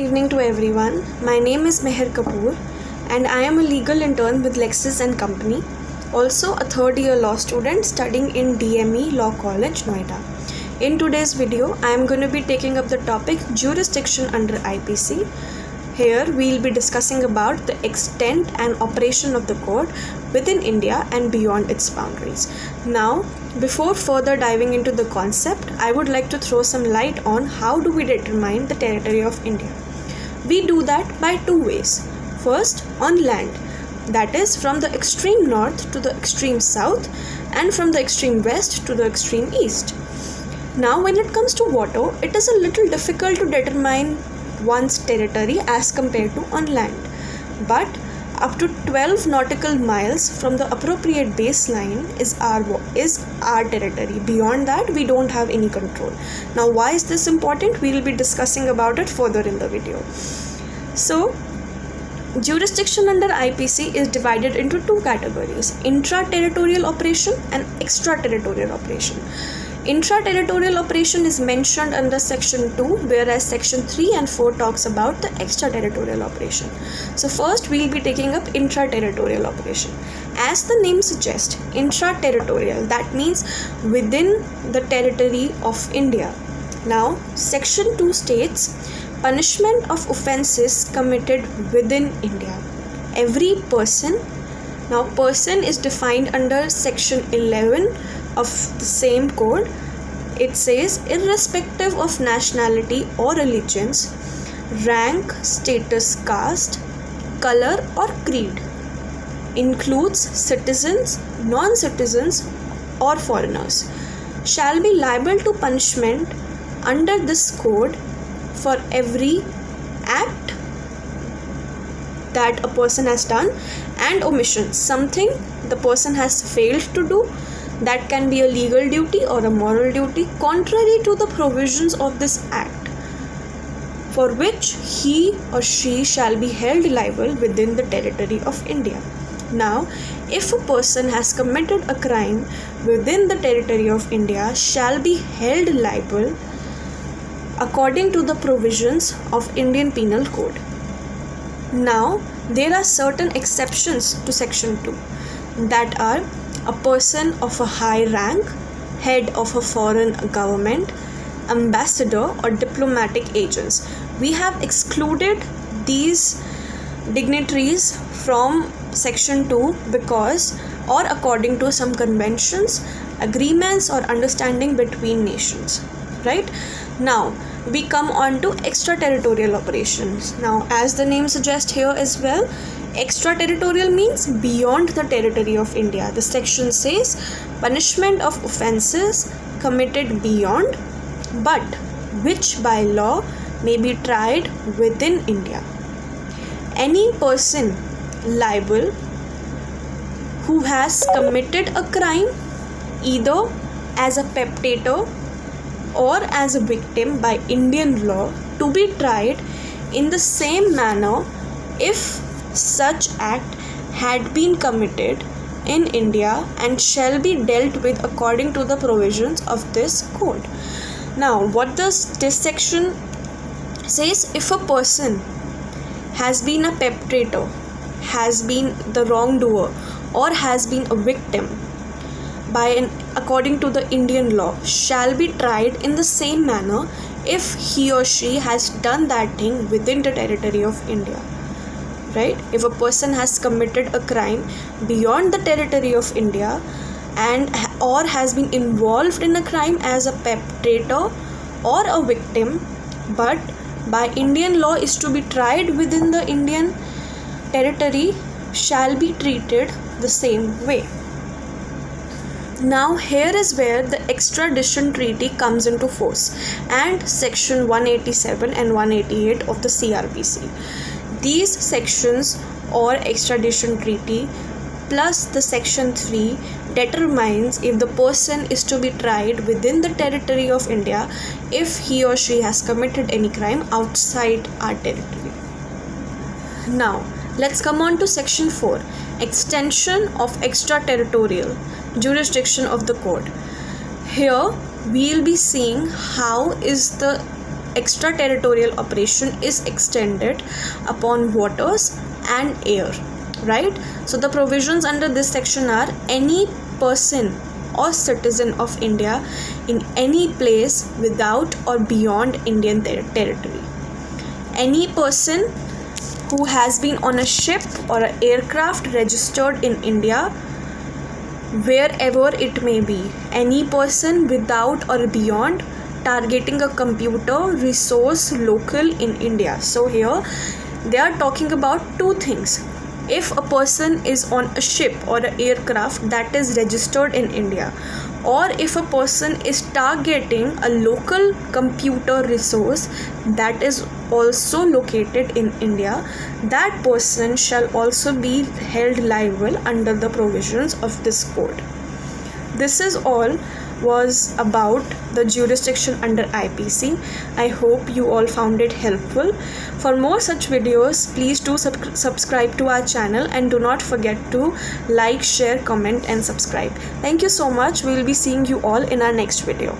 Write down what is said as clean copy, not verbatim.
evening to everyone. My name is Meher Kapoor and I am a legal intern with Lexis and Company, also a third year law student studying in DME Law College, Noida. In today's video, I am going to be taking up the topic jurisdiction under IPC. Here we will be discussing about the extent and operation of the court within India and beyond its boundaries. Now, before further diving into the concept, I would like to throw some light on how do we determine the territory of India. We do that by two ways. First, on land, that is from the extreme north to the extreme south and from the extreme west to the extreme east. Now, when it comes to water, it is a little difficult to determine one's territory as compared to on land, but up to 12 nautical miles from the appropriate baseline is our territory. Beyond that, we don't have any control. Now, why is this important? We will be discussing about it further in the video. So, jurisdiction under IPC is divided into two categories: intra-territorial operation and extraterritorial operation. Intra-territorial operation is mentioned under section 2, whereas section 3 and 4 talks about the extraterritorial operation. So first we will be taking up intra-territorial operation. As the name suggests, intra-territorial, that means within the territory of India. Now section 2 states punishment of offences committed within India. Every person, now person is defined under section 11 of the same code. It says irrespective of nationality or allegiance, rank, status, caste, color or creed, includes citizens, non-citizens or foreigners, shall be liable to punishment under this code for every act that a person has done and omission, something the person has failed to do. That can be a legal duty or a moral duty contrary to the provisions of this act, for which he or she shall be held liable within the territory of India. Now, if a person has committed a crime within the territory of India, shall be held liable according to the provisions of Indian Penal Code. Now, there are certain exceptions to section 2, that are a person of a high rank, head of a foreign government, ambassador or diplomatic agents. We have excluded these dignitaries from section 2 because or according to some conventions, agreements or understanding between nations, right? Now we come on to extraterritorial operations. Now, as the name suggests here as well, extraterritorial means beyond the territory of India. The section says punishment of offences committed beyond, but which by law may be tried within India. Any person liable who has committed a crime either as a perpetrator or as a victim by Indian law to be tried in the same manner if such act had been committed in India and shall be dealt with according to the provisions of this code. Now, what does this section says? If a person has been a perpetrator, has been the wrongdoer, or has been a victim according to the Indian law, shall be tried in the same manner if he or she has done that thing within the territory of India. Right? If a person has committed a crime beyond the territory of India and or has been involved in a crime as a perpetrator or a victim, but by Indian law is to be tried within the Indian territory, shall be treated the same way. Now here is where the extradition treaty comes into force and section 187 and 188 of the CRPC. These sections or extradition treaty plus the section 3 determines if the person is to be tried within the territory of India if he or she has committed any crime outside our territory. Now let's come on to section 4, extension of extraterritorial jurisdiction of the court. Here we will be seeing how is the extraterritorial operation is extended upon waters and air, right? So the provisions under this section are: any person or citizen of India in any place without or beyond Indian territory. Any person who has been on a ship or an aircraft registered in India, wherever it may be. Any person without or beyond targeting a computer resource local in India. So here they are talking about two things. If a person is on a ship or an aircraft that is registered in India, or if a person is targeting a local computer resource that is also located in India, that person shall also be held liable under the provisions of this code. This is all was about the jurisdiction under IPC. I hope you all found it helpful. For more such videos, please do subscribe to our channel, and do not forget to like, share, comment and subscribe. Thank you so much. We will be seeing you all in our next video.